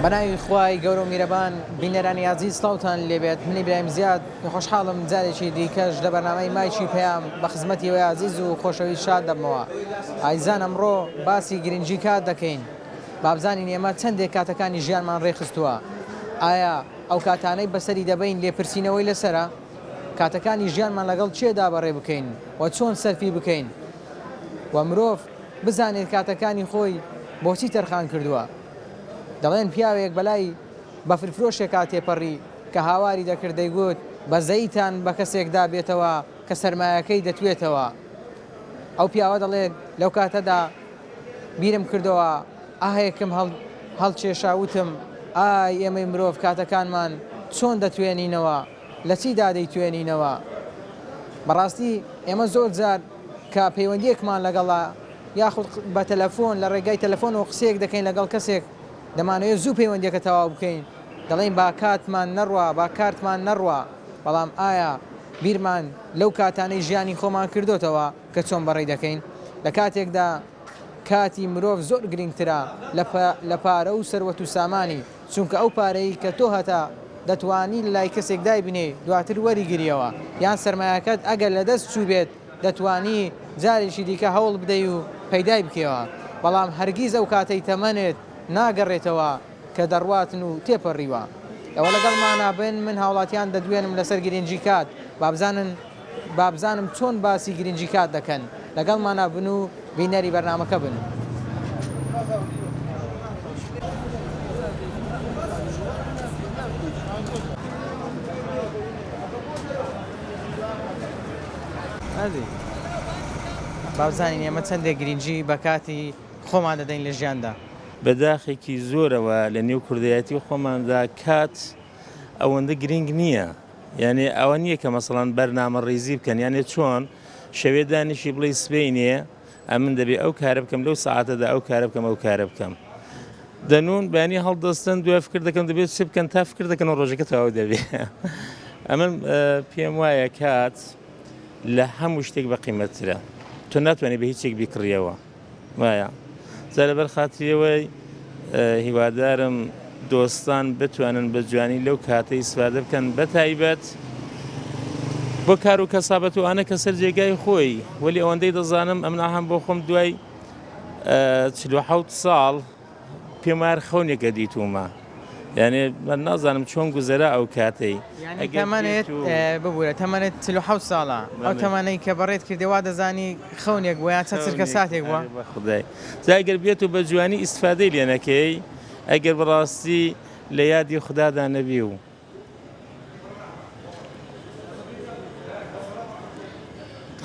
بەناوی خوای گەورە و میرەبان بینەرانی عەزیز سڵاوتان لێبێت منی برایم زیاد خۆشحاڵم جارێکی دیکەش لە بەرنامەی مایکی پەیام بە خزمەتی وەی عەزیز و خۆشەویست شاد دەبمەوە. ئایزان ئەمڕۆ باسی گرنگی کات دەکەین بابزانین ئێمە چەندێک کاتەکانی ژیانمان ڕێخستووە. ئایا ئەو کاتانەی بەسەری دەبین لێپرسینەوەی لەسرە؟ کاتەکانی ژیانمان لەگەڵ چێدا بەڕێ بکەین و چۆن سەرفی بکەین و مرۆڤ بزانێت کاتەکانی خۆی بۆچی تەرخان کردووە. دەڵێن پیاوێک بەلای بەفرفرۆشێک کاتێپەڕی کە هاواری دەکرد دەیگوت بە زەیتان بە کەسێکدا بێتەوە کە سەرمایەکەی دەتوێتەوە. ئەو پیاوە دەڵێت لەو کاتەدا بیرم کردەوە ئاهەیەکم هەڵکێشاوتم ئای ئێمەی مرۆڤ کاتەکانمان چۆن دەتوێنینەوە لە چیدا دەیتوێنینەوە. بەڕاستی ئێمە زۆر جار کە پەیوەندیەکمان لەگەڵا یاخود بە تەلەفۆن لە ڕێگای تەلەفۆن و قسەیەک دەکەین لەگەڵ کەسێک دەمانەوێت زوو پەیوەندیەکە تەواو بکەین دەڵێن با کاتمان نەڕوە با کارتمان نەڕوە. بەڵام ئایا بیرمان لەو کاتانەی ژیانی خۆمان کردوتەوە کە چۆن بەڕێ دەکەین؟ لە کاتێکدا کاتی مرۆڤ زۆر گرنگترە لە پارە و سەروەت و سامانی، چونکە ئەو پارەی کە تۆ هەتا دەتوانی لای کەسێک دایبنێ دواتر وەریگریەوە یان سەرمایەکەت ئەگەر لە دەست چوو بێت دەتوانی جارێکی دیکە هەوڵ بدەی و پەیدای بکەوە. بەڵام هەرگیز ئەو کاتەی تەمەنێت ناگەڕێتەوە کە دەڕواتن و تێپەڕیوە. ئەوە لەگەڵمانە بن من هاوڵاتیان دەدوێنم لەسەر گرنگی کات بابزانم چۆن باسی گرنگی کات دەکەن. لەگەڵمانە بن و بینەری بەرنامەکە بن. بابزانین ئێمە چەندێک گرنگی بە کاتی خۆمان دەدەین لە ژیاندا. بەداخێکی زۆرەوە لە نێو کوردایەتی خۆماندا کات ئەوەندە گرنگ نییە. یعنی ئەوە نییە کە مەسەڵەن بەرنامە ڕێزی بکەن، یانێ چۆن شەوێ دانیشی بڵێ سبەینێ ئەمن دەبێت ئەو کارە بکەم لەو سەعاتەدا ئەو کارە بکەم ئەو کارە بکەم. دەنون بەیانی هەڵدەستن دوای فکر دەکەم دەبێت چ بکەن تا فکر دەکەن و ڕۆژەکە تەواو دەبێت. ئەمن پێم وایە کات لە هەموو شتێک بە قیمەتترە. تۆ ناتوانێت بە هیچێک بیکڕیەوە وایە. جا لەبەر خاتریەوەی هیوادارم دۆستان بتوانن بە جوانی لەو کاتە ئیسفادە بکەن، بە تایبەت بۆ کار و کەسابەت و ئانە کە سەر جێگای خۆی. وەلی ئەوەندەی دەزانم ئەمنا هەم بۆ خۆم دوای 47 ساڵ پێم وایە خەونێکە دیتومە. یعنی من نازانم چۆن گوزەرا ئەو کاتەی تەمەنێت ببوورە تەمەنێت 47 ساڵە ئەو تەمانەی کە بەڕێت کردێوا دەزانی خەونێک بۆ یان چرکە ساتێک بووە. خدای جاگەر بێت و بە جوانی ئیسفادەی لێ نەکەی ئەگەر بەڕاستی لە یادی خوددادا نەبی و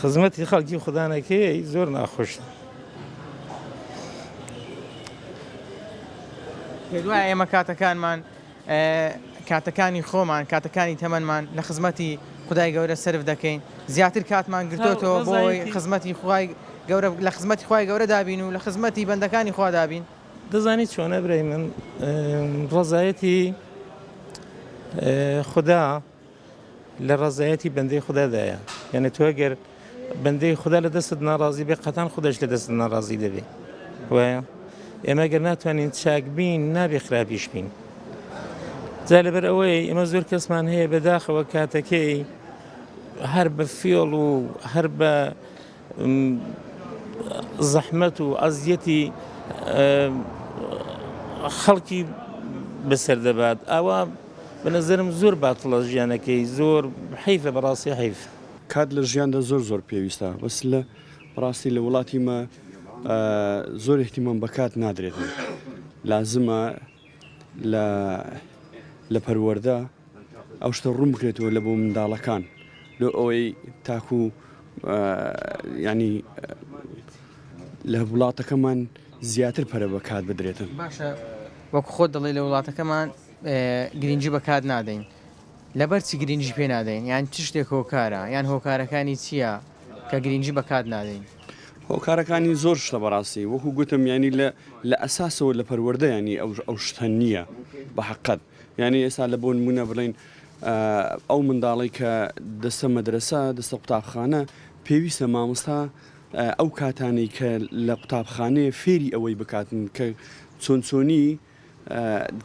خزمەتی خەڵکی خوددانەکەی زۆر ناخۆشە. دوای ئێمە کاتەکانی خۆمان کاتەکانی تەمەنمان لە خزمەتی خودای گەورە سرف دەکەین. زیاتر کاتمان گرتوتەوە بۆی خزمەتی لە خزمەتی خوای گەورە دابین و لە خزمەتی بەندەکانی خوا دابین. دەزانی چۆنە برای من ڕزایەتی خوددا لە ڕزایەتی بەندەی خوددادایە. یعنی تۆ ئەگەر بەندەی خوددا لە دەستت ناڕازی بێ قەتان خودش لە دەست ناڕازی دەبێ وایە. ئێمە گەر ناتوانین چاک بین نابێ خراپیش بین. جا لەبەر ئەوەی ئێمە زۆر کەسمان هەیە بەداخەوە کاتەکەی هەر بە فێڵ و هەر بە زەحمەت و ئەزیەتی خەڵکی بەسەر دەبات. ئەوە بەنەزەرم زۆر باتڵە ژیانەکەی، زۆر حیفە، بەڕاستی حیف. کات لە ژیاندا زۆر پێویستە. بەس لە ڕاستی لە وڵاتیمە زۆر احتیمام بە کات نادرێتن. لازمە لە پەروەردە ئەو شتە ڕوون بکرێتەوە لە بۆ منداڵەکان لە ئەوەی تاکو ینی لە وڵاتەکەمان زیاتر پەرە بە کات بدرێتن. باشە وەکو خۆت دەڵێ لە وڵاتەکەمان گرنگی بە کات نادەین. لەبەر چی گرنگی پێ نادەین؟ یان چ شتێک هۆکارە یان هۆکارەکانی چییە کە گرنگی بە کات نادەین؟ هۆکارەکانی زۆر شتە بەڕاستی وەکو گوتم ینی لە ئەساسەوە لە پەروەردە ینی ئەو شتە نییە بە حەقەت. یعنی ئێستا لە بۆ نمونە بڵین ئەو منداڵی کە دەستە مەدرسە دەستە قوتابخانە پێویستە مامۆستا ئەو کاتانەی کە لە قوتابخانەیە فێری ئەوەی بکاتن کە چۆنچۆنی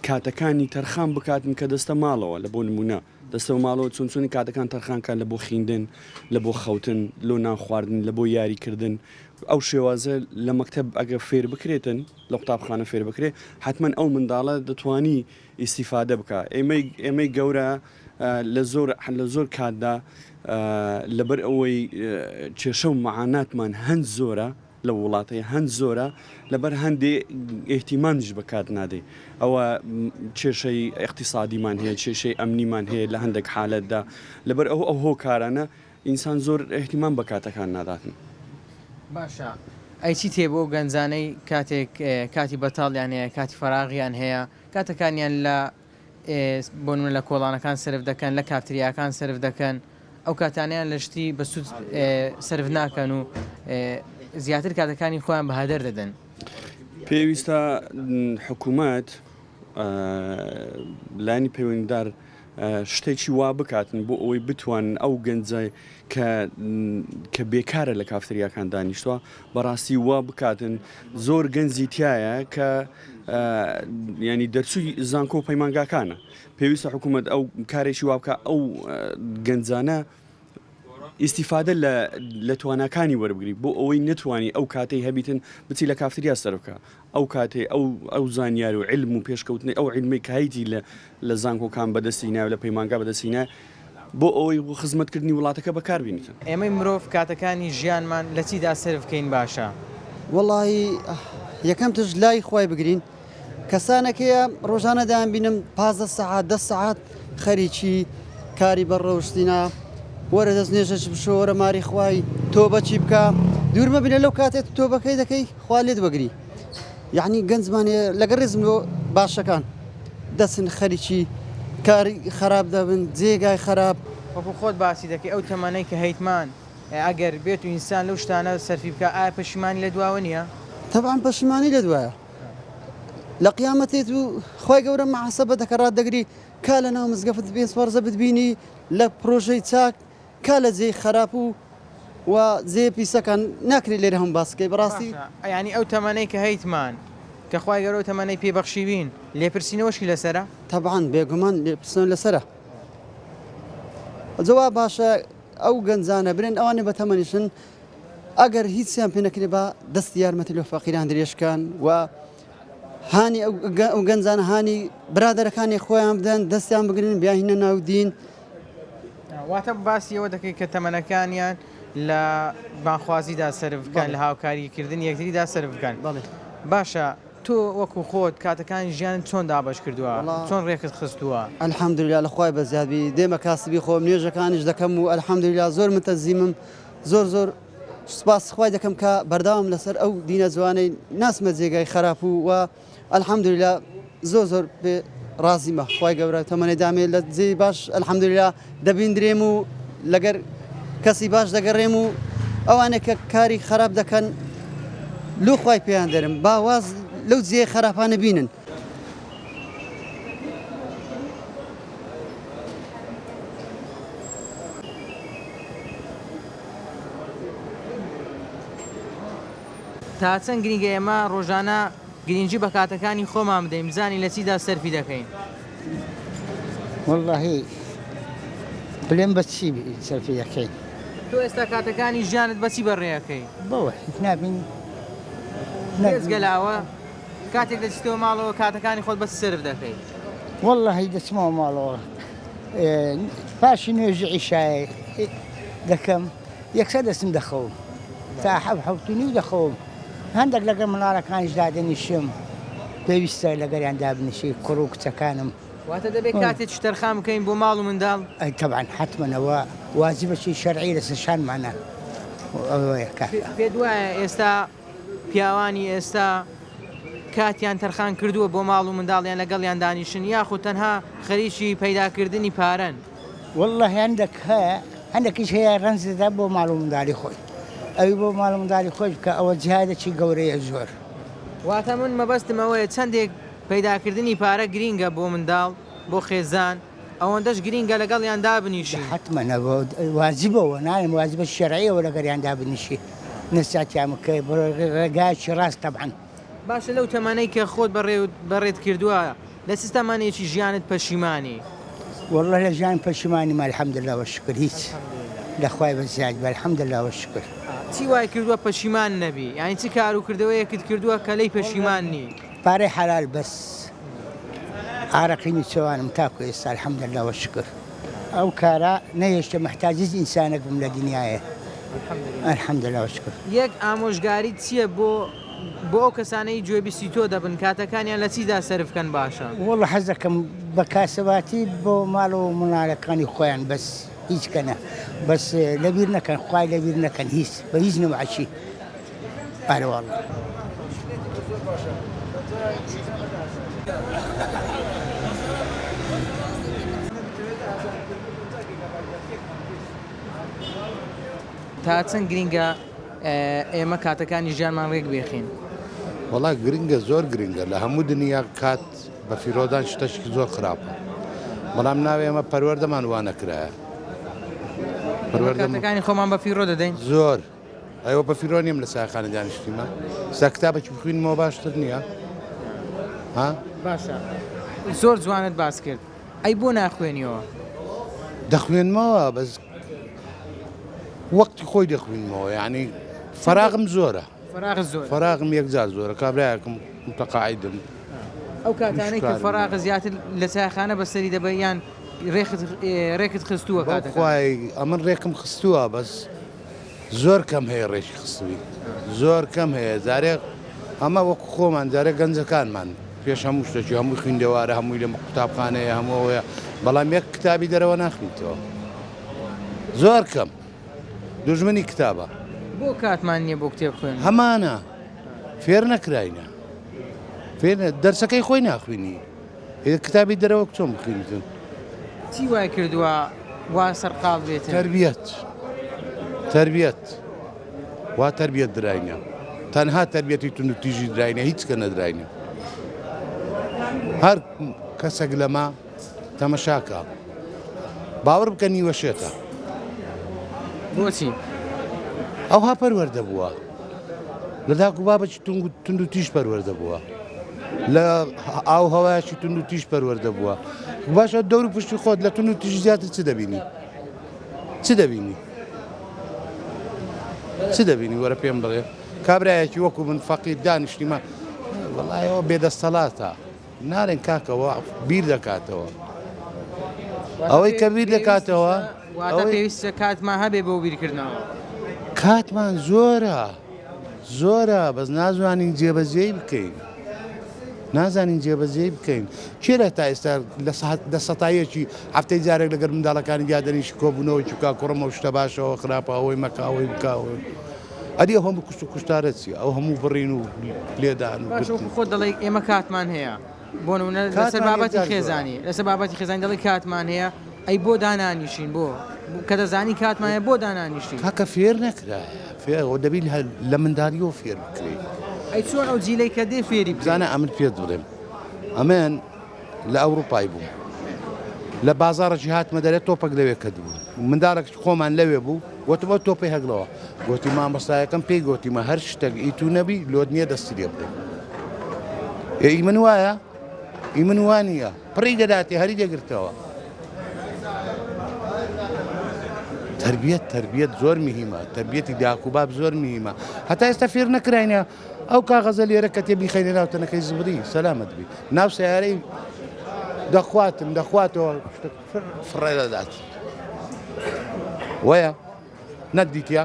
کاتەکانی تەرخان بکاتن کە دەستە ماڵەوە لە بۆ نمونە دەستە ماڵەوە چۆنچۆنی کاتەکان تەرخانکان لە بۆ خیندن لە بۆ خەوتن لۆ نان خواردن لە بۆ یاریکردن ئەو شێوازە لە مەکتەب ئەگە فێر بکرێتن لە قوتابخانە فێر بکرێت حتمما ئەو منداڵە دەتوانی ئیسیفادە بکە ئێمەی گەورە لە زۆر کاتدا لەبەر ئەوەی کێشە و معاناتمان هەند زۆرە لە وڵاتەیە هەند زۆرە لەبەر هەندێ ئێحتیمانیش بەکات نادەی ئەوە کێشەی اقتصادیمان هەیە کێشەی ئەمنیمان هەیە لە هەندێک حالەتدا لەبەر ئەو هۆکارانە ئینسان زۆر ئێحتیمان بە کاتەکان ناداتن. باشە ئەیچی تێ بۆ گەنجانەی کاتێک کاتی بەتاڵیان هەیە کاتی فەراغیان هەیە کاتەکانیان لە بۆ لە کۆڵانەکان سرف دەکەن لە کافتریاکان سرف دەکەن ئەو کاتانیان لە شتی بە سوود سرف ناکەن و زیاتر کاتەکانی خۆیان بەهادەر دەدەن. پێویستە حکوومەت لانی پەیوەندیدار شتێکی وا بکاتن بۆ ئەوەی بتوانن ئەو گەنجە کە بێکارە لە کافتریاکان دانیشتووە بەڕاستی وا بکاتن زۆر گەنجی تایە کە ینی دەرچووی زانکۆ و پەیمانگاکانە پێویستە حکوومەت ئەو کارێکی وا بکە ئەو گەنجانە ئیسیفادە لە توانەکانی وەربگری بۆ ئەوەی نتوانی ئەو کاتەی هەبیتن بچی لە کافتریا سەرکە ئەو کاتێ ئەو زانیار و علم و پێشکەوتنی ئەو علمی کایتی لە زانکۆکان بەدەستینە لە پەیمانگا بەدەستینە بۆ ئەوەی خزمەتکردنی وڵاتەکە بەکاربینیتن. ئێمەی مرۆڤ کاتەکانی ژیانمان لە چیدا سرف بکەین باشە؟ وەڵی یەکەم تش لای خۆی بگرین کەسانێکەیە ڕۆژانەدایان بینم 15 ساعات 10 ساعات خەریکی کاری بەڕۆشتینە وەرە دەست نێژەش بشۆرە ماری خوای تۆ بەچی بکە دوورمە بینە لەو کاتێت تۆ بەکەی دەکەی خوا لێت بەگری یعنی گەنجمانێ لەگە ڕێزم باشەکان دەچن خەریکی کاری خراپ دەبن جێگای خراپ وەکو خۆت باسی دەکەی ئەو تەمانەی کە هەیتمان ئەگەر بێت و ئینسان لەو شتانە سەرفی بکە ئایا پەشیمانی لە دواوە نییە؟ تەبعاً پەشیمانی لە دوایە لە قیامەتێت و خۆی گەورە مەحاسەبە دەکەڕات دەگری کا لە ناو مزگەفت بێ سوارزە بتبینی لە پرۆژەی چاک کا لە جێی خراپ و جێ پیسەکان ناکری لێرە هەم باسکەی بەڕاستی ینی ئەو تەمانەی کە هەیتمان کە خوای گەورە تەمانەی پێبەخشیبین لێپرسینەوەشی لەسرە؟ تەبعاً بێگومان لێپرسنەوە لەسرە جواب باشە ئەو گەنجانە برێن ئەوانێ بە تەمەنیشن ئەگەر هیچیان پێ نەکرێ بە دەستی یارمەتی لە فەقیران درێژکان و هانی ئەو گەنجانە هانی برادەرەکانی خۆیان بدەن دەستیان بگرن بیاهینە ناو دین. واتە باسیەوە دەکەی کە تەمەنەکانیان لە بانخوازیدا سرف بکەن لە هاوکاریکردن یەکتریدا سرف بکەن. باشە تۆ وەکو خۆت کاتەکانی ژیان چۆن دابش کردووە چۆن ڕێکت خستووە؟ ئەلحەمدوللا لە خوای بەزیادبی دێمە کاسبی خۆم نوێژەکانیش دەکەم و ئەلحەمدوللا زۆر متەزیمم زۆر سپاس خوای دەکەم کە بەرداوام لەسەر ئەو دینە جوانەی ناسمە جێگای خراپ و ئەلحەمدوللا زۆر پێ ڕازیمە خوای گەورە تەمەنەی دامێ لە جێ باش ئەلحەمدوللا دەبیندرێم و لەگەر کەسی باش دەگەڕێم و ئەوانێک کە کاری خراپ دەکەن لۆ خوای پێیان دەرم باواز لەو جێ خراپانە بینن. تا چەند گرنگە ئێمە ڕۆژانە گرنگی بە کاتەکانی خۆمان بدەین بزانین لە چیدا سەرفی دەکەین؟ واللهی بڵێم بەچی سەرفی دەکەین؟ تۆ ئێستا کاتەکانی ژیانت بەچی بەڕێەکەی؟ بەوە نابین گەلاوە کاتێک دەچیتەوە ماڵەوە کاتەکانی خۆت بە سرف دەکەی؟ واللهی دەچمەوە ماڵەوە پاشی نوێژی عیشای دەکەم یەکسەر دەستم دەخەوم تا حەوتنی و دەخەوم هەندێک لەگەر مناڵەکانیشدا دەنیشم پێویستە لەگەریاندا بنیشی کوڕ و کچەکانم. واتە دەبێت کاتێک تەرخان بکەین بۆ ماڵ و منداڵ؟ طبعا حتمەنەوە واجبەکی شەرعی لەسەر شانمانە. پێ دوایە ئێستا پیاوانی ئێستا کاتیان تەرخان کردووە بۆ ماڵ و منداڵیان لەگەڵیان دانیشن یاخود تەنها خەریکی پەیداکردنی پارەن؟ والله هەندێک هەیە هەندێکیش هەیە ڕەنجدەدا بۆ ماڵ و منداڵی خۆی ئەوی بۆ ماڵ و منداڵی خۆش بکە ئەوە جیهادێکی گەورەیە زۆر. واتە من مەبەستم ئەوەیە چەندێک پەیداکردنی پارە گرینگە بۆ منداڵ بۆ خێزان ئەوەندەش گرینگە لەگەڵیاندا بنیشی. حتمەنەوە واجبەوە نانم واجبە شەرعیەوە لەگەریاندا بنیشی نەساتیان بکەی ڕێگایکی ڕاست طبعا باشە لەو تەمانەی کە خۆت بەڕێت کردووە لە سیستەمانێکی ژیانت پەشیمانی والله لە ژیان پەشیمانی ما الحەمدلله وەشکر هیچ لەخوای بەزیاد بە الحەمدلله وەشکر چی وای کردووە پەشیمان نەبی یعنی چی کار و کردەوەیەکت کردووە کە لەی پەشیمان نی پارەی حەلال بەس ئارەقینی چێوانم تاکو ئێستا الحەمدلله وەشکر ئەو کارە نەهێشتە محتاجیز ئینسانێک بم لە دنیاە الحەمدلله وەشکر یەک ئامۆژگاری چییە بۆ ئەو کەسانەی گوێبیستی تۆ دەبن کاتەکانیان لە چیدا سەرفکەن باشە والله حەز دەکەم بە کاسەباتی بۆ ماڵ و مناڵەکانی خۆیان بەس هیچ کەنە بەس لەبیر نەکەن خوای لەبیر نەکەن هیچ بە هیچ نەماچی ئارە والله تا چەند گرینگە ئێمە کاتەکانی ژیانمان ڕێک بێخین وڵا گرنگە زۆر گرنگە لە هەموو دنیا کات بە فیرۆدان شتەشکی زۆر خراپە بەڵام ناوێ ئەمە پەروەردەمان وانەکرایە کاتەکانی خۆمان بە فیرۆ دەدەین زۆر ئەوە بە فیرۆ نیم لە ساخانە دانیشتیمە سا کتابێکی بخوێنمەوە باشتر نییە ها باشە زۆر جوانت باس کرد ئەی بۆ ناخوێنیەوە دەخوێنمەوە بەس وەقتی خۆی دەخوێنمەوە یعنی فراغم زۆرە فراغ زۆر فراغم یەکجار زۆرە کابراایەکم متەقاعدم ئەو کاتانەی کە فراغ زیاتر لە چایخانە بەسەری دەبەیان ڕێکت خستووە کاتەکان خی ئەمن ڕێکم خستووە بەس زۆر کەم هەیە ڕێکی خستووی زۆر کەم هەیە جارێک ئەمە وەکو خۆمان جارێک گەنجەکانمان پێش هەموو شتێکی هەمووی خوێندەوارە هەمووی لە قوتابخانەیە هەمووەیە بەڵام یەک کتابی دەرەوە ناخوێنیتەوە زۆر کەم دوژمنی کتابە بۆ کاتمان نییە بۆ کتێب خوێن هەمانە فێر نەکراینە فێر دەرسەکەی خۆی ناخوێنی کتابی دەرەوە چۆن بخوێنیتن چی وای کردووە وا سەرقاڵ بێت تربیەت وا تربیەت دراینە تەنها تربیەتی تون و تیژی دراینە هیچ کە نەدراینە هەر کەسێک لەما تەمەشاکە باوەڕ بکە نیوەشێتە بۆچی ئەوها پەروەردە بووە لە داکو بابەتی تونند و تیژ پەروەردە بووە لە ئاو هەوایەکی تونند و تیژ پەروەردە بووە باشە دەور و پشتی خۆت لە تونند و تیژ زیاتر چ دەبینی چ دەبینی وەرە پێم بڵێ کابراایەکی وەکو من فەقیر دانیشتیمە وەڵایەوە بێدەستەڵاتە نارێن کاکەوە بیر دەکاتەوە ئەوەی کە بیر دەکاتەوە پێویستە کاتمان هەبێ بۆ بیرکردنەوە کاتمان زۆرە بەس نازانین جێبەجێی بکەین نازانین جێبەجێی بکەین چێرە تا ئێستا لە سەتایەکی هەفتەی جارێک لەگەر منداڵەکانی یادەنیشی کۆبوونەوەی چکا کوڕمە شتە باشەوە خراپە ئەوەی مەکاوەی بکاوە ئەدی ئەو هەموو کوشت و کوشتارە چی ئەو هەموو بڕین و لێدان خۆ دەڵێ ئێمە کاتمان هەیە بۆ نمونە لەسەر بابەتی خێزانی لەسەر بابەتی خێزانی دەڵی کاتمان هەیە ئەی بۆ دانانیشین بۆ کە دەزانی کاتمانە بۆ دانانیشتین کاکە فێر نەکرایە فێر دەبی لە منداڵیەوە فێر بکرێت ئەی چۆن ئەو جیلەی کە دێ فێری بزانە ئەمن پێت بڵێم ئەمێن لە ئەوروپای بوو لە بازارڕێکی هاتمە دەرێت تۆپەک لەوێ کردبوو منداڵێک خۆمان لەوێ بوو گوتمە تۆپی هەگڵەوە گوتی مامۆستایەکەم پێی گوتیمە هەر شتێک ئیتو نەبی لۆت نییە دەستی لێ بدەین ئی من وایە ئی من وانە پڕی دەداتی هەری دەگرتەوە تربیەت زۆر مهمە تربیەتی داکوباب زۆر مهمە هەتا ئێستا فێر نەکراینە ئەو کاغەزە لێرە کە تێبی خەینە ناو تەنەکەی زبری سەلامت بی ناو سیارەی دەخواتەوە فڕێ دەدات وەیە نەدیتیا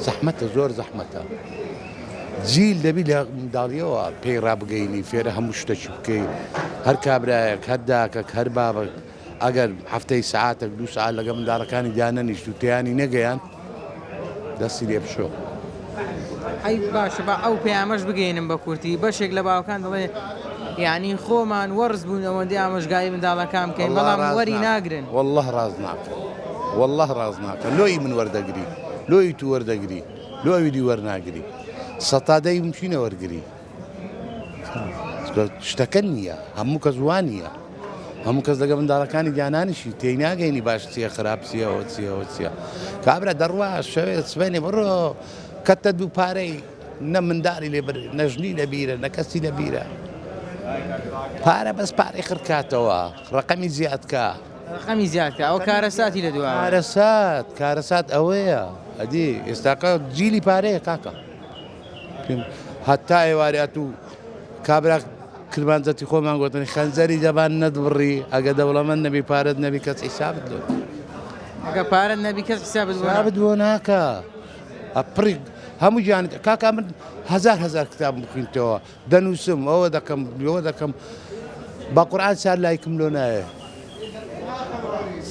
زەحمەتە زۆر زەحمەتە جیل دەبی لە منداڵیەوە پێی ڕابگەینی فێرە هەموو شتێکی بکەین هەر کابراایەک هەر داکەک هەر بابک ئەگەر هەفتەی سعاتێک دو سعات لەگە منداڵەکانی دیانەنیشت و تیانی نەگەیان دەستی لێ بشۆ ئەی باشە بە ئەو پەیامەش بگەینم بە کورتی بەشێک لە باوکان دەڵێ یعنی خۆمان وەرز بوون ئەوەندەی ئامۆژگاری منداڵەکان بکەین بەڵام وەری ناگرن والله ڕاز ناکەن والله ڕاز ناکەن لۆی من وەردەگری لۆی تو وەردەگری لۆویدی وەرناگری سەتادەی مچینە وەرگری شتەکە نییە هەموو کە زوان نییە هەموو کەس لەگە منداڵەکانی گیانانیشی تێی ناگەینی باش چیە خراپ چیەوە چیەوە چیە کابرا دەڕوا شەوێت سبێنێ بڕۆ کەتە دوو پارەی نە منداڵی لێبر نەژنی لەبیرە نە کەسی لەبیرە پارە بەس پارەی خڕکاتەوە ڕقەمی زیادکە خەمی زیادکە ئەو کارەساتی لە دووە کارەسات ئەوەیە ئەدی ئێستاکە جیلی پارەیە کاکە هەتا ئێوارات و کابرا کرمانجەتی خۆمان گوتنی خەنجەری دەبان نەدبڕی ئەگە دەوڵەمەند نەبی پارەت نەبی کەس حیسابت دۆ ئەگە پارەت نەبی کەس حسابت بۆ ناکە ئەپڕی هەموو گیان کاکا من هزار کتاب بخوێنیتەوە دەنووسم ئەوە دەکەم با قورئان چار لایکم لۆ نایە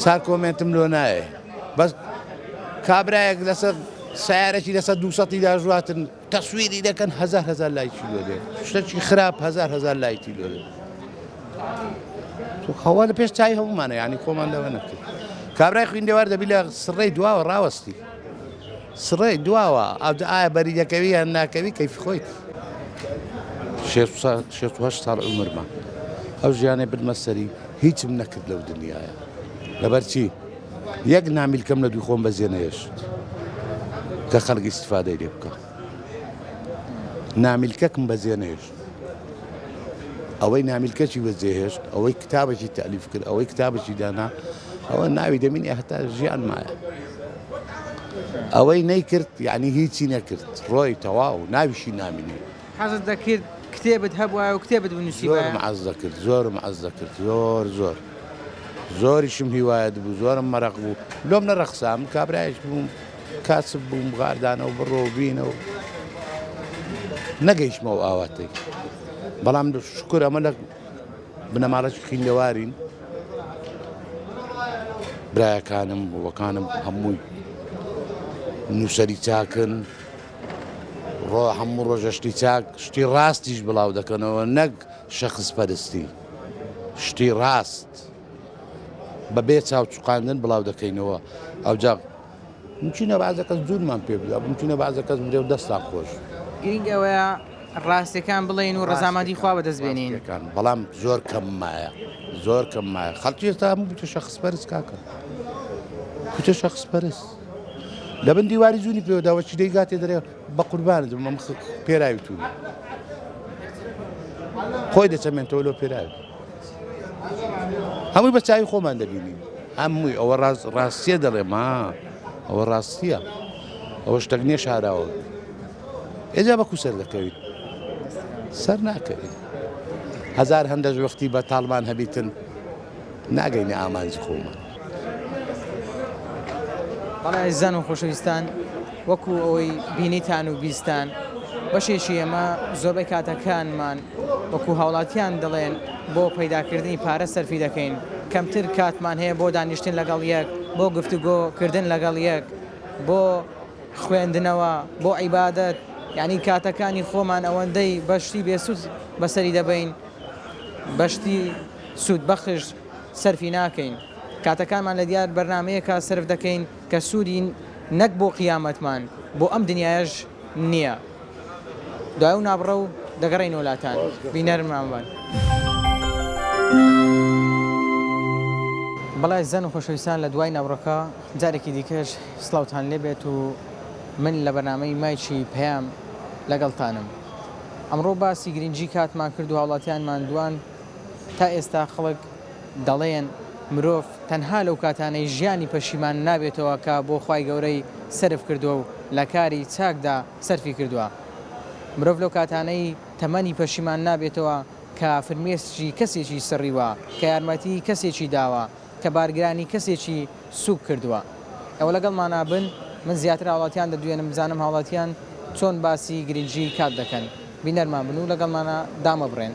چار کۆمنتم لۆ نایە بەس کابرایەک لەسەر سیارەکی لەسەر 200 داژواتن تەسویری دەکەن هزار لایکی لۆ دێ شتێکی خراپ هزار لایکی لۆ دێ خەوا لە پێش چای هەمومانە یعنی خۆمان لەوە نەکرد کابرای خوێندەوار دەبی لە سڕەی دواوە ڕاوەستی سڕێ دواوە ئایا بەریدەکەوی یان ناکەوی کەیفی خۆیت 6 ساڵ عمرمە ئەو ژیانێ بدمە سەری هیچم نەکرد لەو دنیاە لەبەرچی یەک نامیلکەم لە دوی خۆم بەجێ نەهێشت کە خەڵکی استیفادەی لێ بکە نامیلکەکم بەجێ نەهێشت ئەوەی نامیلکەکی بەجێهێشت ئەوەی کتابێکی تەلیف کرد ئەوەی کتابێکی دانا ئەوە ناوی دەمینێ هەتا ژیان مایە ئەوەی نەیکرد یعنی هیچی نەکرد ڕۆی تەواو ناویشی نامینێ حەزت دەکرد کتێبت هەبووە و کتێبت بنووسی زۆرم عەز دەکرد زۆریشم هیوایەت بوو زۆرم مەرەق بوو لۆم نەڕەخسام کابرایش بووم کاسب بووم غاردانەوە بڕۆ بینەوە نەگەیشتمەوە ئاواتەی بەڵام شکر ئەمە لە بنەماڵەی خوێندەوارین برایەکانم وەکانم هەمووی نووسەری چاکن هەموو ڕۆژەشتی چاک شتی ڕاستیش بڵاو دەکەنەوە نەک شەخص پەرستی شتی ڕاست بەبێ چاو چوقاندن بڵاو دەکەینەوە ئەوجا ممکنە بەعزە کەس دوورمان پێ بدات ممکنە بەعزە کەس برێ و دەستان خۆش گرنگ ئەوەیە ڕاستیەکان بڵێن و ڕەزامەندی خوا بەدەستبێنین بەڵام زۆر کەم مایە خەڵکی ئێستا هەموو بچە شەخص پەرست کاکە بچە شەخص پەرست لە بن دیواری زوونی پێوەداوە چی دەیگاتێ دەرێ بە قوربانت مەم پێراوی تو خۆی دەچەمێنتەوە لۆ پێراوی هەمووی بە چاوی خۆمان دەبینین هەمووی ئەوە ڕاستیە دەڵێم ئەوە ڕاستیە ئەوە شتێک نییە شاراوە ئێجا بەکو سەر دەکەویت سەر ناکەویت هەزار هەندەش وەختی بە تاڵمان هەبیتن ناگەینە ئامانجی خۆمان بەڵێ ئەزیزان و خۆشەویستان وەکو ئەوەی بینیتان و بیستان بەشێکی ئێمە زۆربەی کاتەکانمان وەکو هاوڵاتیان دەڵێن بۆ پەیداکردنی پارە سەرفی دەکەین کەمتر کاتمان هەیە بۆ دانیشتن لەگەڵ یەک بۆ گفتوگۆکردن لەگەڵ یەک بۆ خوێندنەوە بۆ عیبادەت یعنی کاتەکانی خۆمان ئەوەندەی بەشتی بێسوود بەسەری دەبین بەشتی سوود بەخش سەرفی ناکەین کاتەکانمان لە دیار بەرنمەیەکە سرف دەکەین کە سوودی نەک بۆ قیامەتمان بۆ ئەم دنیایش نییە دوای و نابڕە و دەگەڕین وڵاتان بینەرمانوان بەڵای زەن و خۆشەویستان لە دوای ناوڕەکە جارێکی دیکەش سڵاوتان لێبێت و من لە بەرنامەی مایکی پەیام لەگەڵتانم ئەمڕۆ باسی گرنگجی کاتمان کرد و هاوڵاتیانمان دوان تا ئێستا خەڵک دەڵێن مرۆڤ تەنها لەو کاتانەی ژیانی پەشیمان نابێتەوە کە بۆ خوای گەورەی سرف کردووە و لە کاری چاکدا سەرفی کردووە مرۆڤ لەو کاتانەی تەمەنی پەشیمان نابێتەوە کە فرمێسکی کەسێکی سڕیوە کە یارمەتی کەسێکی داوە کە بارگرانی کەسێکی سوک کردووە ئەوە لەگەڵمانە بن من زیاتر هاوڵاتیان دەدوێنم بزانم هاوڵاتیان چۆن باسی گرنگجی کات دەکەن بینەرمان بن و لەگەڵمانە دامە بڕێن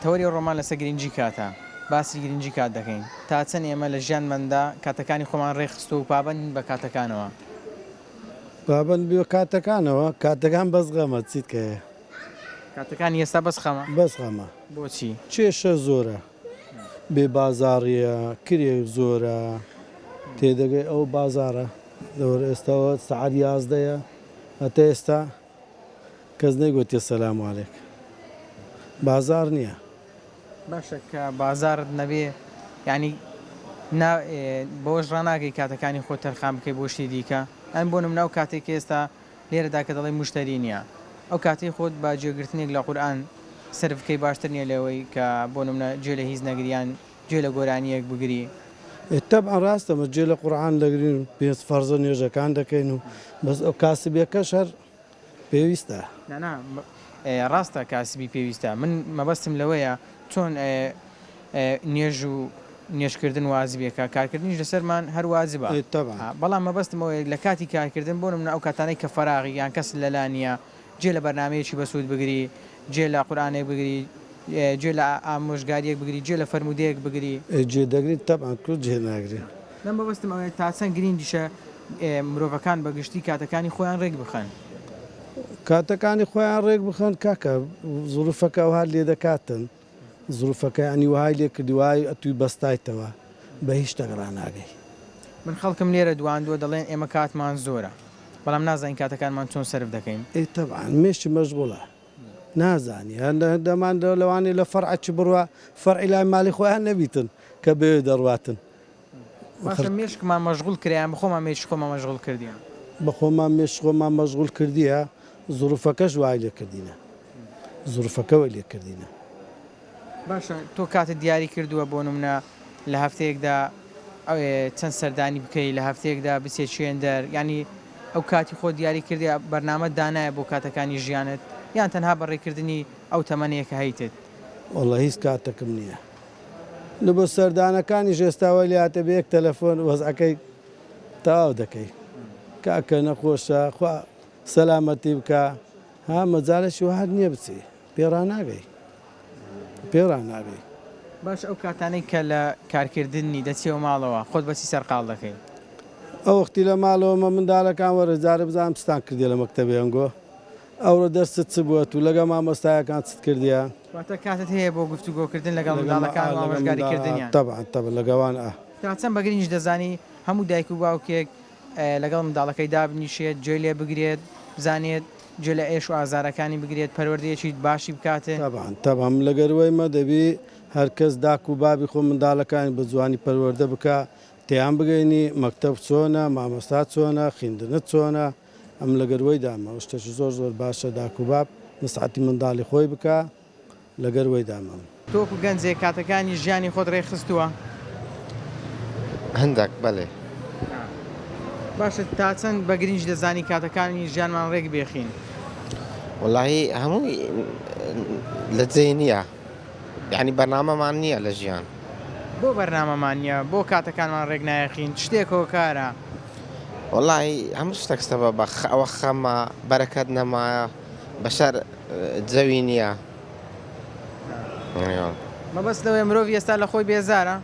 تەوەری ڕۆمان لەسەر گرنگجی کاتە باسی گرنگجی کات دەکەین تا چەند ئێمە لە ژیانمەدا کاتەکانی خۆمان ڕێخست و پابەند بە کاتەکانەوە پابەند بێ کاتەکانەوە کاتەکان بەسغەمە چیت کەیە کاتەکانی ئێستا بەسخەمە بەسغەمە بۆچی کێشە زۆرە بێ بازاڕیە کرێ زۆرە تێدەگەی ئەو بازارە دەوەر ئێستاوە سەعات 11 هەتا ئێستا کەس نەیگوتی سەلام عەلەیک بازار نییە باشە کە بازارت نەبێ ینی بۆش ڕناگەی کاتەکانی خۆ تەرخان بکەی بۆ شتی دیکە ئەم بۆ نمونە ئەو کاتێک ئێستا لێرەدا کە دەڵێ موشتەری نییە ئەو کاتی خۆت با جێگرتنێک لە قورئان سرفکەی باشتر نییە لەوەی کە بۆ نمونە گوێ لە هیچ نەگریان گوێ لە گۆرانیەک بگری تەبعەن ڕاستەمە گوێ لە قورئان دەگرین پێنج فەرزە نوێژەکان دەکەین و بەس ئەو کاسبیەکەش هەر پێویستە ڕاستە کاسبی پێویستە من مەبەستم لەوەیە چۆن نوێژ و نوێژکردن وازبیەکە کارکردنیش لەسەرمان هەر وازبە بەڵام مەبەستمەوەی لە کاتی کارکردن بۆ نمونە ئەو کاتانەی کە فەراغی یان کەس لەلانە گوێ لە بەرنامەیەکی بەسوود بگری گوێ لە قورئانێک بگری گوێ لە ئامۆژگاریەک بگری گوێ لە فەرمودەیەک بگری گوێ دەگرین تەبعەن کورد جێ ناگرێ لەم مەبەستم ئەوەیە تا چەند گرنگیشە مرۆڤەکان بەگشتی کاتەکانی خۆیان ڕێک بخەن کاتەکانی خۆیان ڕێک بخەن کاکە زروفەکە ئەوها لێ دەکاتن زروفەکە ئەنی وهای لێ کردی وای ئەتوی بەستایتەوە بە هیچ شتێک ڕناگەی من خەڵکم لێرە دواندووە دەڵێن ئێمە کاتمان زۆرە بەڵام نازانین کاتەکانمان چۆن سرف دەکەین تەبعەن مێشتی مەشغوڵە نازانی دەمان لەوانێ لە فەرعی بڕوە فەرعی لای ماڵی خۆیان نەبیتن کە بێ دەڕواتن باشە مێشکمان مەشغوڵ کریان بخۆمان مێش خۆمان مەشغوڵ کردیان بە خۆمان مێش خۆمان مەشغوڵ کردیە زروفەکەش وای لێ کردینە زروفەکەوە لێ کردینە باشە تۆ کاتت دیاری کردووە بۆ نمونە لە هەفتەیەکدا چەند سەردانی بکەی لە هەفتەیەکدا بچێت شوێن دەر ینی ئەو کاتی خۆ دیاری کردی بەرنامە دانایە بۆ کاتەکانی ژیانت یان تەنها بەڕێکردنی ئەو تەمەنەیە کە هەیتت وەڵڵا هیچ کاتەکەم نییە لە بۆ سەردانەکانی ژێستاوە لاتە بە یەک تەلەفۆن وەزعەکەی تەواو دەکەی کاکە نەخۆشە خوا سەلامەتی بکە ها مەجالێکی وهات نییە بچی پێڕاناگەی باش ئەو کاتانەی کە لە کارکردنی دەچێەوە ماڵەوە خۆت بەچی سەرقاڵ دەکەی ئەو وەختی لە ماڵەوەمە منداڵەکان وەرەجارە بزانم چتان کردی لە مەکتەبێ ئەنگۆ ئەوڕۆ دەستت چ بووە و لەگە مامۆستایەکان چت کردیە واتە کاتت هەیە بۆ گفتوگۆکردن لەگەڵ منداڵەکان و ئامۆژگاریکردنیان تەبعەن لەگەوان تا چەند بەگرنج دەزانی هەموو دایک و باوکێک لەگەڵ منداڵەکەی دابنیشێت گوێ لێ بگرێت بزانێت گوێ لە ئێش و ئازارەکانی بگرێت پەروەردەیەکی باشی بکاتێ تەبعەن لەگەروەیمە دەبی هەرکەس داک و بابی خۆ منداڵەکانی بە جوانی پەروەردە بکە تێیان بگەینی مەکتەب چۆنە مامۆستا چۆنە خوێندنت چۆنە ئەم لەگەروەی دامە شتێکی زۆر زۆر باشە داک و باب نسعەتی منداڵی خۆی بکە لەگەروەی دامە تۆکو گەنجێک کاتەکانی ژیانی خۆت ڕێخستووە هەندێک بەڵێ باشە تا چەند بەگرنج دەزانی کاتەکانی ژیانمان ڕێک بێخین وڵی هەمووی لە جێ نییە یعنی بەرنامەمان نییە لە ژیان بۆ بەرنامەمان نییە بۆ کاتەکانمان ڕێک نایەخین شتێکەوە کارە وڵی هەموو شتێکستەبە بە ئەوە خەمە بەرەکەت نەمایە بەشەر جەوی نییە مەبەست لەوەی مرۆڤ ئێستا لە خۆی بێزارە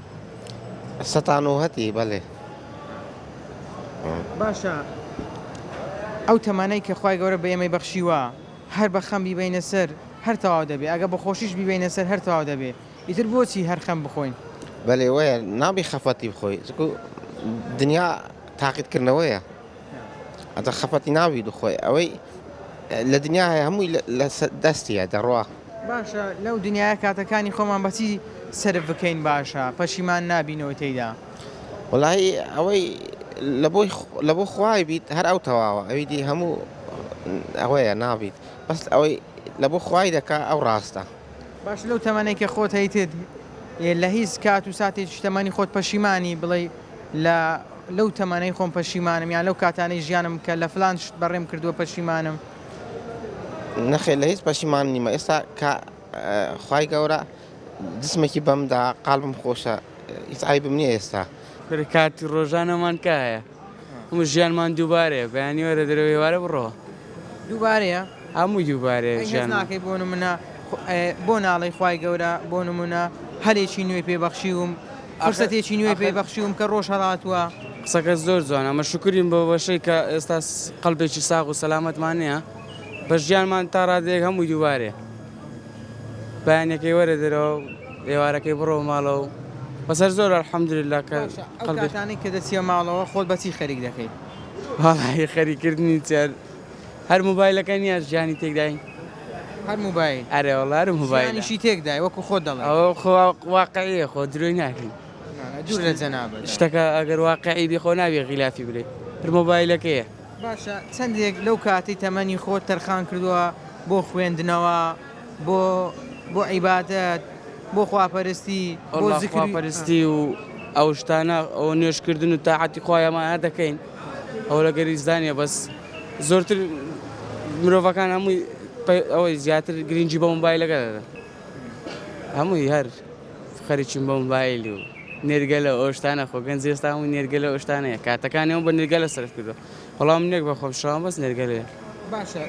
سەتان و هەتی بەڵێ باشە ئەو تەمانەی کە خوای گەورە بە ئێمەی بەخشیوە هەر بە خەم بیبینە سەر هەر تەواو دەبێ ئەگە بە خۆشیش بیبینە سەر هەر تەواو دەبێ ئیتر بۆچی هەر خەم بخۆین بەڵێ وەیە نابی خەفەتی بخۆی دنیا تاقیدکردنەوەیە ئەتە خەفەتی ناوی دخۆی ئەوەی لە دنیا هەیە هەمووی لە دەستیە دەڕوا باشە لەو دنیاە کاتەکانی خۆمان بەچی سرف بکەین باشە پەشیمان نابینەوە تێیدا وڵی ئەوەی لە بۆ خوای بیت هەر ئەو تەواوە ئەوی دی هەموو ئەوەیە نابیت بەس ئەوەی لە بۆ خوای دەکا ئەو ڕاستە باش لەو تەمەنەی کە خۆت هەیتت لە هیچ کات و ساتێکی تەمەنی خۆت پەشیمانی بڵێ لەو تەمەنەی خۆم پەشیمانم یان لەو کاتانەی ژیانم کە لە فلان شت بەڕێم کردووە پەشیمانم نەخێ لە هیچ پەشیمان نیمە ئێستا کە خوای گەورە جسمێکی بەمدا قالبم خۆشە هیچ عیبم نییە ئێستا کاتی ڕۆژانەمان کە هەیە هەموو ژیانمان دووبارەیە بەیانی وەرە دەرەوەی وارە بڕۆ دووبارەیە هەموو دووبارەیە ژیان ناکەی بۆ نمونە بۆ ناڵی خوای گەورە بۆ نمونە هەرێکی نوێی پێبەخشیوم فرسەتێکی نوێی پێبەخشیوم کە ڕۆژ هەڵاتووە قسەکە زۆر جوانە ئەمە شکرین بۆ بەشەی کە ئێستا قەڵبێکی ساغ و سەلامەتمان نییە بە ژیانمان تا ڕادەیەک هەمووی دووبارێ بەیانەکەی وەرە دەرەوە ئێوارەکەی بڕۆ ماڵەوە بەسەر زۆر ئەلحەمدولیلا کە ئەو کاتانەی کە دەچیە ماڵەوە خۆت بەچی خەریک دەکەیت وڵی خەریکردنی چەر هەر مۆبایلەکە نییە ژیانی تێکداین هەر موبایل ئەرێ وڵا هەر مۆبایل ژیانیشی تێکدای وەکو خۆ دەڵێ ئەوە واقعیە خۆ درۆی ناکەین دوور لە جەنابەت شتەکە ئەگەر واقعی بی خۆ نابێ غیلافی برێ هەر مۆبایلەکەیە باشە چەندێک لەو کاتی تەمەنی خۆت تەرخان کردووە بۆ خوێندنەوە بۆ عیبادەت بۆ خواپەرستی بۆ ذکری خواپەرستی و ئەو شتانە ئەو نوێشکردن و تاعاتی خۆیانمان هەر دەکەین ئەو لە گەریزدانیە بەس زۆرتر مرۆڤەکان هەمووی ئەوەی زیاتر گرنگی بە مۆبایلەکە دەدەن هەمووی هەر خەریکین بە مۆبایل و نێرگەلە ئەو شتانە خۆ گەنج ئێستا هەمووی نێرگەلە ئەو شتانەیە کاتەکانی ئەو بە نێرگەلە سەرف کردو وەڵام منێک بە خۆشەوە بەس نێرگەلەیە باشە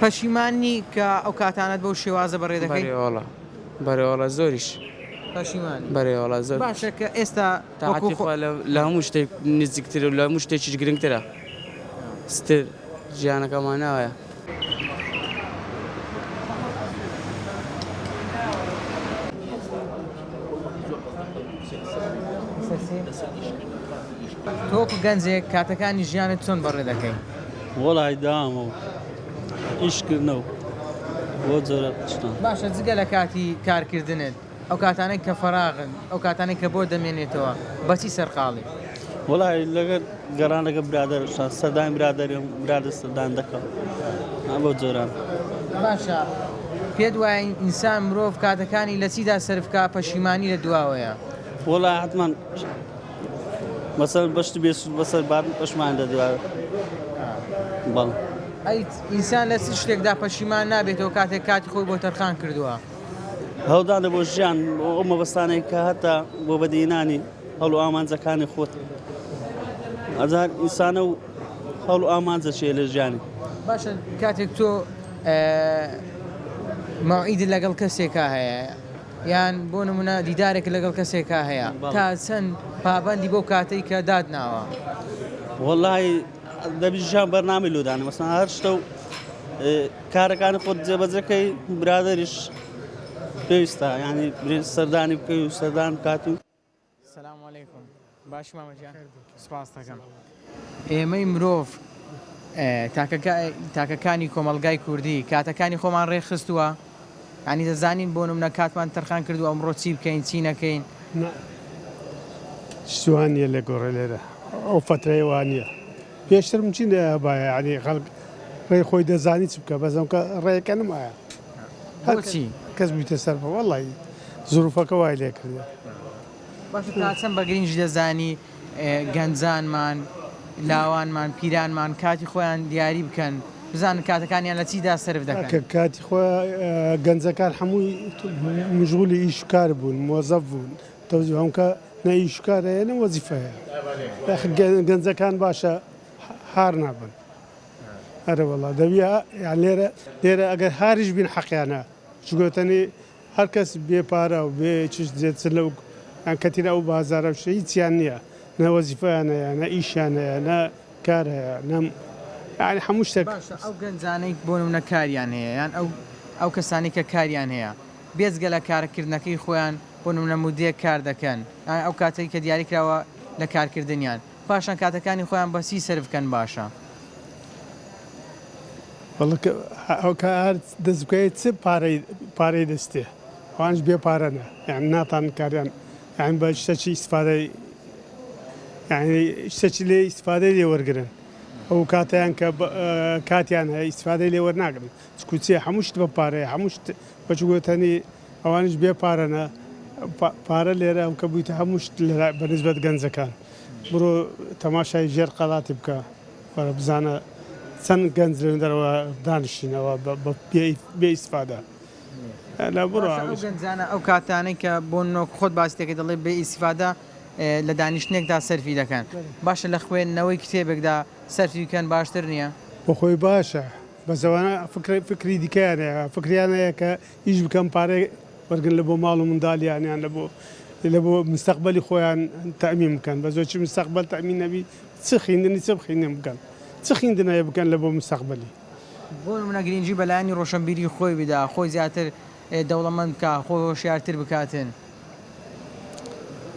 پەشیمانی کە ئەو کاتانت بەو شێوازە بەڕێ دەکەی بەرێوەڵە زۆریش پەشیمان بەرێوەڵە زۆر باشە کە ئێستا تاعاتی خۆ لە هەموو شتێک نزیکتر و لە هەموو شتێکیش گرنگترە ستر ژیانەکەمان ناوەیە تۆکو گەنجێک کاتەکانی ژیانت چۆن بەڕێ دەکەی وەڵای دامە و ئیشکردنەوە بۆ جۆرە شتان باشە جگە لە کاتی کارکردنت ئەو کاتانێک کە فەراغن ئەو کاتانێک کە بۆ دەمێنێتەوە بەچی سەرقاڵی وەڵای لەگەر گەڕانەکە برادر سەردان برادەرم برادر سەردان دەکەم بۆ جۆران باشە پێت وایە ئینسان مرۆڤ کاتەکانی لە چیدا سەرفکا پەشیمانی لە دواوەیە وەڵای حتمان بەسەر بەشت بێسوود بەسەر بار پەشمان دەدوایە بەڵ ئەی ئینسان لە چ شتێکدا پەشیمان نابێتەوە کاتێک کاتی خۆی بۆ تەرخان کردووە هەڵدانە بۆ ژیان ئەو مەبەستانەی کە هەتا بۆ بەدینانی هەڵ و ئامانجەکانی خۆت ئەجار ئینسانە و هەڵ و ئامانجە شێ لە ژیانی باشە کاتێک تۆ مەوعیدت لەگەڵ کەسێکا هەیە یان بۆ نمونە دیدارێک لەگەڵ کەسێکا هەیە تا چەند پابەندی بۆ کاتەی کە دادناوە وەڵای دەبیژان بەرنامی لۆدانە مەسەڵەن هەر شتە و کارەکانی خۆت جێبەجەکەی برادەریش پێویستە ینی سەردانی بکەی و سەردان بکات و سەلام عەلەیکوم باش مامەجان سپاس دەکەم ئێمەی مرۆڤ تاکەکانی کۆمەڵگای کوردی کاتەکانی خۆمان ڕێخستووە ینی دەزانین بۆ نمونە کاتمان تەرخان کردو ئەمڕۆ چی بکەین چی نەکەین شتوانە لە گۆڕە لێرە ئەو فترەیە وانە پێشتر چین باە ینی خەڵک ڕێ خۆی دەزانی چ بکە بەزەم کە ڕێیەکە نمایە هەرچی کەس بوویتە سەر بە وەڵی زروفەکە وای لێ کردە باشە تا چەند بە گرنج دەزانی گەنجانمان لاوانمان پیرانمان کاتی خۆیان دیاری بکەن بزانن کاتەکانیان لە چیدا سرف دەکەن کاتی خۆ گەنجەکان هەمووی مژغولی ئیشکار بوون مۆزەف بوون تەوزی هەمکە نە ئیشکارەیە نە وەزیفەیە گەنجەکان باشە هار نابن ئەرە وەڵا دەبیە لێرە ئەگەر هاریش بین حەقیانە چگوتنی هەر کەس بێپارە و بێ چش دێت لەو کەتیرە ئەو بازارە شە هیچیان نییە نە وەزیفەیانەیە نە ئیشانەیە نە کار هەیە نەم ینی هەموو شتێک ئەو گەنجانەی بۆ نمونە کاریان هەیە یان ئەو کەسانی کە کاریان هەیە بێزگە لە کارکردنەکەی خۆیان بۆ نمونە مودێک کار دەکەن ئەو کاتێک کە دیاریکراوە لە کارکردنیان پاشان کاتەکانی خۆیان بەسی سرف بکەن باشە ئەوکە هەر دەست بکەیت چ پارەی دەستێ ئەوانش بێ پارەنە یان ناتان کاریان یان بە شتێکی ئیسفادەی یعنی شتێکی لێ ئیسفادەی لێ وەرگرن ئەو کاتیان کە کاتیان هەیە ئیسفادەی لێ وەرناگرن چکوچێ هەموو شت بە پارەیە هەموو شت بەچگوتنی ئەوانش بێ پارەنە پارە لێرە ئەم کە بوویتە هەموو شت بەنسبەت گەنجەکان بڕۆ تەماشای ژێر قەڵاتی بکە وەرە بزانە چەند گەنج لە دەرەوە دانیشتینەوە بێ ئیسفادە گەنجانە ئەو کاتانەی کە بۆ خۆت باسیەکە دەڵێ بێ ئیسفادە لە دانیشتێکدا سەرفی دەکەن باشە لە خوێندنەوەی کتێبێکدا سەرفی بکەن باشتر نییە بۆ خۆی باشە بەزەوانە فکری دیکەیانەیە فکریانەیە کە هیچ بکەم پارەی وەرگن لە بۆ ماڵ و منداڵیانیان لە بۆ مستەقبەلی خۆیان تەمین بکەن بە زۆرچی مستەقبەل تەمین نەبی چ خوێندنی چ بخوێنێ بکەن چ خوێندنایە بکەن لە بۆ مستەقبەلی بۆ نمونە گرنگی بەلایانی ڕۆشنبیری خۆی بدا خۆی زیاتر دەوڵەمەند بکە خۆ هۆشیارتر بکاتن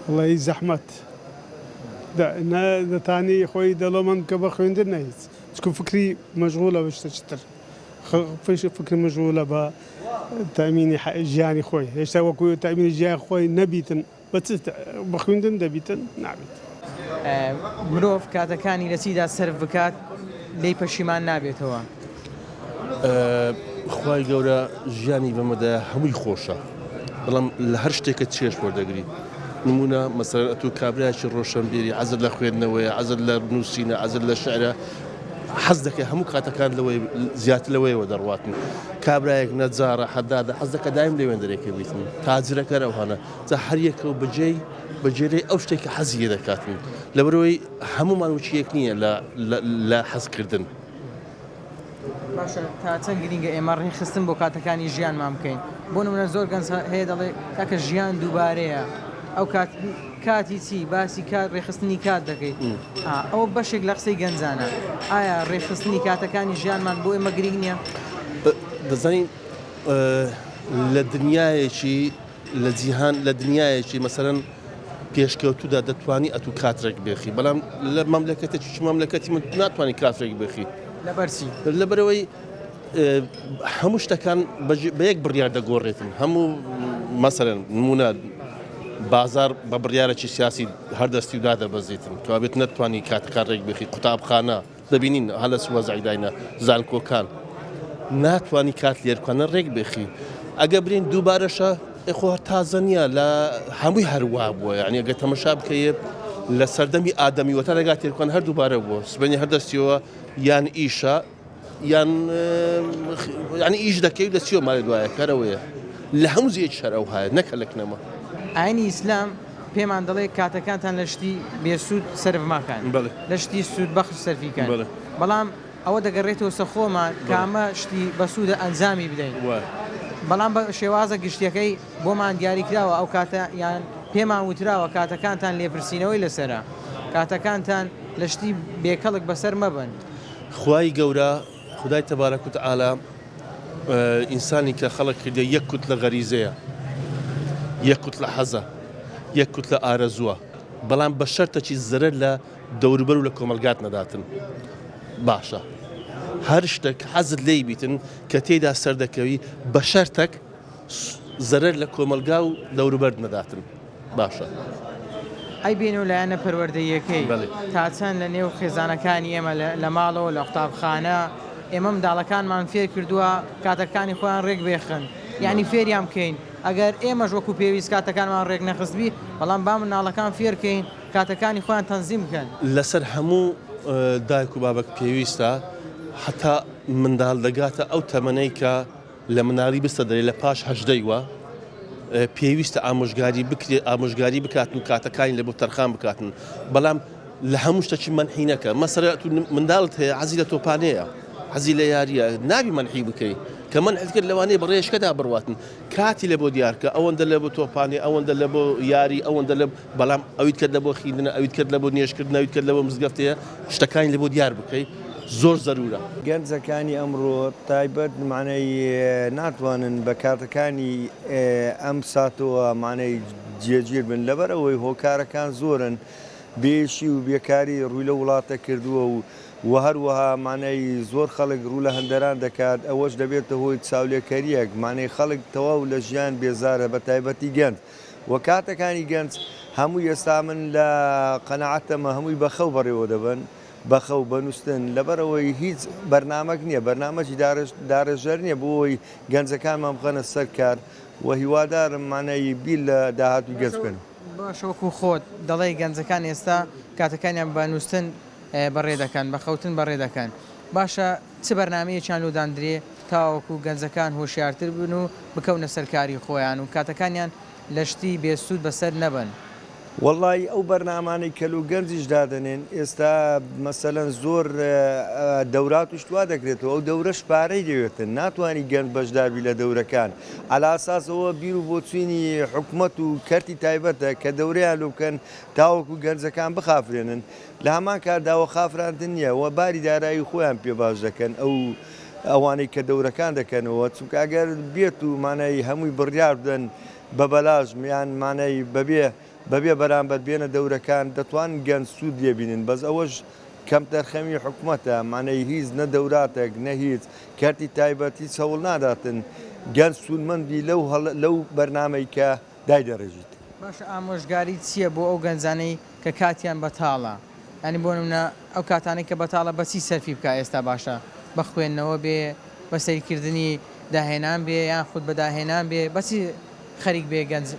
وڵی زەحمەت دەتانی خۆی دەڵۆ من کە بە خوێندن نەهیت چکو فکری مەژغوڵە بشتە چتر فکر مەژغوڵە بە تامینی ژیانی خۆی هێشتا وەکو تامینی ژیان خۆی نەبیتن بە خوێندن دەبیتن نابێت مرۆڤ کاتەکانی لە چیدا سەرف بکات لی پەشیمان نابێتەوە خی گەورە ژیانی بەمەدا هەمووی خۆشە بەڵام لە هەر شتێکە چێش وەردەگری نمونە مەسەر ئەتو کابراایکی ڕۆشنبیری عەزت لە خوێندنەوەیە عەزت لە نووسینە عەزت لە شعرە حەز دەکەی هەموو کاتەکان لەوەی زیاتر لەوەیەوە دەڕواتن کابراایەک نەجارە حەدادە حەز دەکە دایم لێوێن دەرێکە بیتن تاجرەکە ئەوهانە جا هەریەکەوە بەجێرەی ئەو شتێکی حەزیە دەکاتن لەبەرەوەی هەمومان وچیەک نییە لە حەزکردن باشە تا چەند گرینگە ئێمە ڕێخستن بۆ کاتەکانی ژیانمان بکەین بۆ نمونە زۆر گەنج هەیە دەڵێ کاکە ژیان دووبارەیە ئەو کاتی چی باسی کات ڕێخستنی کات دەکەیت ئەوە بەشێک لە قسەی گەنجانە ئایا ڕێخستنی کاتەکانی ژیانمان بۆ ئێمە گرنگ نییە دەزانین لە دنیایەکی لە جیهان لە دنیایەکی مەسەرەن پێشکەوتودا دەتوانی ئەتو کاتڕێک بێخی بەڵام لە مەملەکەتێکی مەملەکەتی من ناتوانانی کاتڕێک بێخی لەبەرچی لەبەرەوەی هەموو شتەکان بە یەک بڕیار دەگۆڕێتن هەموو مەسەرەن نمونە بازار بە بڕیارێکی سیاسی هەردەستی ودا دەبەزیتن توابێت نەتوانی کاتەکان ڕێک بێخی قوتابخانە دەبینین هەلە سووەزعیداینە زانکۆکان ناتوانی کات لێرکانە ڕێک بێخی ئەگە برین دووبارەشە ئەخۆ تازە نییە لە هەمووی هەروە بووە یعنی ئەگە تەمەشا بکەیە لە سەردەمی ئادەمی وەتا لەگات تێرکان هەر دووبارە بووە سبەنی هەردەستیەوە یان ئیشە یان ئیش دەکەی دەچیەوە ماڵی دوایە کارەوەیە لە هەموو زیەک شەر ئەو هەیە نەکە لەکنەمە ئاینی ئیسلام پێمان دەڵێ کاتەکانتان لە شتی بێسوود سەرف ماکان لە شتی سوود بەخش سەرفیکان بەڵام ئەوە دەگەڕێتەوە سەخۆمان کامە شتی بەسوودە ئەنجامی بدەین بەڵام بە شێوازە گشتیەکەی بۆمان دیاریکراوە ئەو کاتە یان پێمان وتراوە کاتەکانتان لێپرسینەوەی لەسرە کاتەکانتان لە شتی بێکەڵک بەسەر مەبن خوای گەورە خدای تەبارەک و تەعالا ئینسانی کە خەڵق کردێ یەک کوت لە غەریزەیە یەک کوت لە حەزە یەک کوت لە ئارەزووە بەڵام بە شەرتێکی زەرەر لە دەوروبەر و لە کۆمەلگات نەداتن باشە هەر شتێک حەزت لێی بیتن کە تێیدا سەردەکەوی بە شەرتێک زەرەر لە کۆمەلگا و دەوروبەر نەداتن باشە ئەی بێن و لایەنە پەروەردەیەکەی تا چەند لە نێو خێزانەکانی ئێمە لە ماڵەوە لە قوتابخانە ئێمە منداڵەکانمان فێر کردووە کاتەکانی خۆیان ڕێک بێخن یعنی فێریان بکەین ئەگەر ئێمەش وەکو پێویست کاتەکانمان ڕێک نەخستبی بەڵام با مناڵەکان فێرکەین کاتەکانی خۆیان تەنزیم بکەن لەسەر هەموو دایک و بابک پێویستە حتا منداڵ دەگاتە ئەو تەمەنەی کە لە مناڵی بستە دەرێ لە پاش هەژدەی وە پێویستە ئامۆژگاری بکاتن و کاتەکانی لە بۆ تەرخان بکاتن بەڵام لە هەموو شتێکی منحی نەکە مەسەرە منداڵت هەیە حەزی لە تۆپانەیە حەزی لە یاریە نابی منحی بکەی کە منحت کرد لەوانەیە بەڕێشکەدا بڕواتن کاتی لە بۆ دیارکە ئەوەندە لە بۆ تۆپانی ئەوەندە لە بۆ یاری ئەوەندە لە بەڵام ئەویت کرد لە بۆ خیندنە ئەویت کرد لە بۆ نێشکردن ئەویت کرد لە بۆ مزگەفتەیە شتەکانی لە بۆ دیار بکەی زۆر زەرورە گەنجەکانی ئەمڕۆ تایبەت معنەی ناتوانن بە کاتەکانی ئەم ساتەوە معنەی جێگیر بن لەبەرەوەی هۆکارەکان زۆرن بێشی و بێکاری ڕووی لە وڵاتە کردووە و هەروەها معنەی زۆر خەڵک ڕوو لە هەندەران دەکات ئەوەش دەبێتە هۆی چاولێکەریەک معنەی خەڵک تەواو لە ژیان بێزارە بە تایبەتی گەنج و کاتەکانی گەنج هەمووی ئێستا من لە قەنەعەتەمە هەمووی بەخەو بەڕێوە دەبن بەخەو بەنووسن لەبەرەوەی هیچ بەرنامەک نییە بەرنامەی دارەژەر نییە بۆی گەنجەکانمان بخەنە سەر کار و هیوادارم معنەی بیل لە داهاتوو گەنج بن باشەوەکو خۆت دەڵێ گەنجەکان ئێستا کاتەکانیان بەنووسن بەڕێ دەکەن بەخەوتن بەڕێ دەکەن باشە چ بەرنمەیەکیان لۆدانرێ تاوەکو گەنجەکان هۆشیارتر بن و بکەونە سەرکاری خۆیان و کاتەکانیان لە شتی بێسوود بەسەر نەبن وەڵی ئەو بەرنامانەی کەلو گەنجیش دادنێن ئێستا مەسەلەن زۆر دەورات وشتوا دەکرێتەوە ئەو دەورەش پارەی دەوێتن ناتوانانی گەنج بەشداربی لە دەورەکان ئالاساسەوە بیر و بۆچوینی حکوومەت و کەرتی تایبەتە کە دەورەیان لۆ بکەن تاوەکو گەنجەکان بخافرێنن لە هەمان کارداوە خافراندن نییە و باری دارایی خۆیان پێ باش دەکەن ئەوانەی کە دەورەکان دەکەنەوە چونکە ئەگەر بێت و مانای هەمووی بڕیار بدەن بە بەلاژ میان مانای بەبێ بەبێ بەرامبەر بێنە دەورەکان دەتوان گەنج سوود لێبینن بەس ئەوەش کەم دەرخەمی حکوومەتە مانەی هیچ نە دەوراتێک نە هیچ کارتی تایبەتی سەوڵ ناداتن گەنج سوودمەندی لەو بەرنامەی کە دایدەڕێژیت. باشە ئامۆژگاری چییە بۆ ئەو گەنجانەی کە کاتیان بەتاڵە؟ ینی بۆ نمونە ئەو کاتانەی کە بەتاڵە بەچی سەرفی بکە ئێستا باشە بە خوێندنەوە بێ بە سەیرکردنی داهێنان بێ یان خودت بەداهێنان بێ بەچی خەریک بێ گەنج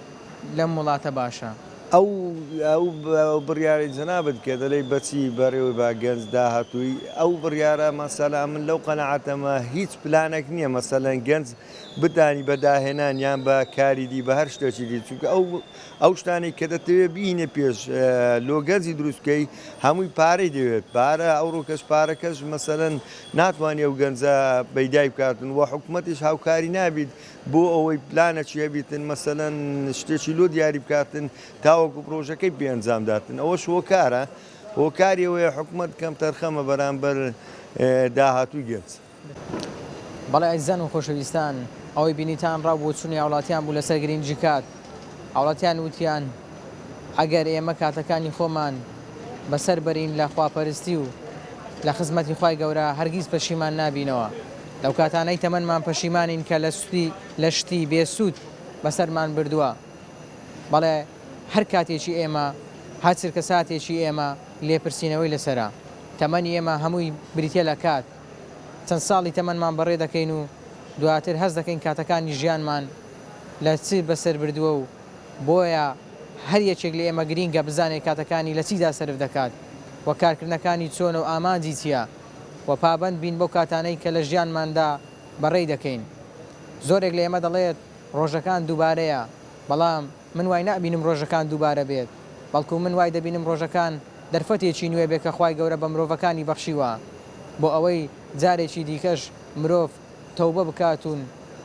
لەم وڵاتە باشە؟ ئەو بڕیاری جەنابەت کە دەڵێ بەچی بەڕێوەی با گەنج داهاتووی ئەو بڕیارە مەسەلا من لەو قەنەعەتەمە هیچ پلانێک نییە مەسەلەن گەنج بتانی بەداهێنان یان بە کاری دی بە هەر شتێکی دی چونکە ئەو شتانی کە دەتەوێت بینە پێش لۆگەنجی دروستکەی هەمووی پارەی دەوێت پارە ئەوڕۆ کەس پارەکەش مەسەلەن ناتوانێت ئەو گەنجە بەیدای بکاتن و حکوومەتیش هاوکاری نابیت بۆ ئەوەی پلانەکی هەبیتن مەسەلەن شتێکی لۆ دیاری بکاتن تاوەکو پرۆژەکەی پێنجامداتن ئەوەش هۆکارە هۆکاریەوەی حکوومەت کەم تەرخەمە بەرامبەر داهاتووی گەنج. بەڵێ ئەزیزان و خۆشەویستان ئەوەی بینیتان ڕاو بۆ چوونی هاوڵاتیان بوو لەسەر گرنگجی کات هاوڵاتیان وتیان ئەگەر ئێمە کاتەکانی خۆمان بەسەر بەرین لە خواپەرستی و لە خزمەتی خوای گەورە هەرگیز پەشیمان نابینەوە لەو کاتانەی تەمەنمان پەشیمانین کە لە شتی بێسوود بەسەرمان بردووە بەڵێ هەر کاتێکی ئێمە هەچرکە ساتێکی ئێمە لێپرسینەوەی لەسرە تەمەنی ئێمە هەمووی بریتە لە کات چەند ساڵی تەمەنمان بەڕێ دەکەین و دواتر هەست دەکەین کاتەکانی ژیانمان لە چی بەسەر بردووە و بۆیە هەر یەکێک لە ئێمە گرینگە بزانێت کاتەکانی لە چیدا سرف دەکات و کارکردنەکانی چۆن و ئامانجی چییە و پابند بین بۆ کاتانەی کە لە ژیانماندا بەڕێ دەکەین. زۆرێک لە ئێمە دەڵێت ڕۆژەکان دووبارەیە بەڵام من وای نابینم ڕۆژەکان دووبارە بێت بەڵکو من وای دەبینم ڕۆژەکان دەرفەتێکی نوێ بێت کە خوای گەورە بە مرۆڤەکانی بەخشیوە بۆ ئەوەی جارێکی دیکەش مرۆڤ تەوبە بکاتون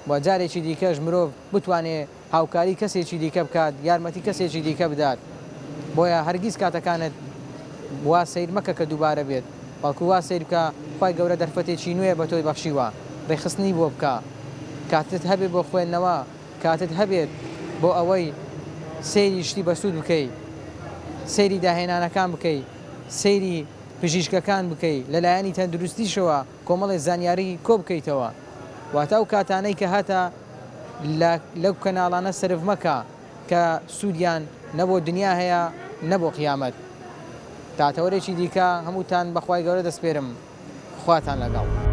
و جارێکی دیکەش مرۆڤ بتوانێت هاوکاری کەسێکی دیکە بکات یارمەتی کەسێکی دیکە بدات بۆیە هەرگیز کاتەکانت وا سیر مەکە کە دووبارە بێت بەڵکو وا سیر بکە خوای گەورە دەرفەتێکی نوێ بە تۆی بەخشیوە ڕێخستنی بۆ بکە کاتت هەبێت بۆ خوێندنەوە کاتت هەبێت بۆ ئەوەی سەیری شتی بەسوود بکەیت سەیری داهێنانەکان بکەیت سەیری پزیشکەکان بکەیت لەلایەنی تەندروستیشەوە کۆمەڵی زانیاری کۆ بکەیتەوە واتە ئەو کاتانەی کە هاتە لەو کەناڵانە سرف مەکە کە سوودیان نەبۆ دنیا هەیە نەبۆ قیامەت تا تەوەرێکی دیکە هەمووتان بەخوای گەورە دەسپێرم خواتان لەگەڵ.